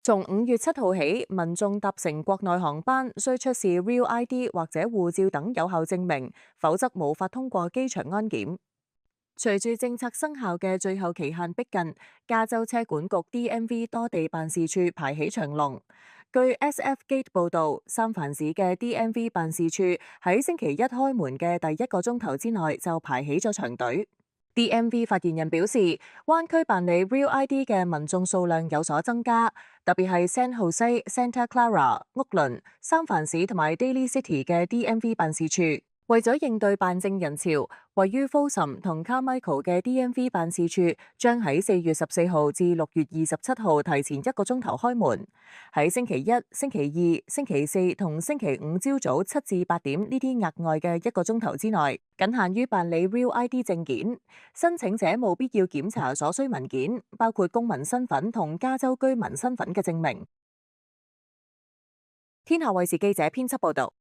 從5月7號起，民眾搭乘國內航班需出示 Real ID 或者護照等有效證明，否則無法通過機場安檢。隨住政策生效嘅最後期限逼近，加州車管局 DMV 多地辦事處排起長龍。據 SF Gate 報導，三藩市嘅 DMV 辦事處喺星期一開門嘅第一個鐘頭之內就排起咗長隊。DMV 發言人表示，灣區辦理 Real ID 嘅民眾數量有所增加，特別係 San Jose、Santa Clara、屋崙、三藩市同埋 Daly City 嘅 DMV 辦事處。為咗應對辦證人潮，位於 Folsom 同 Carmichael 嘅 DMV 辦事處將喺4月14號至6月27號提前一個鐘頭開門。喺星期一、星期二、星期四同星期五朝早7至8點呢啲額外嘅一個鐘頭之內，僅限於辦理 Real ID 證件。申請者務必要檢查所需文件，包括公民身份同加州居民身份嘅證明。天下衛視記者編輯報道。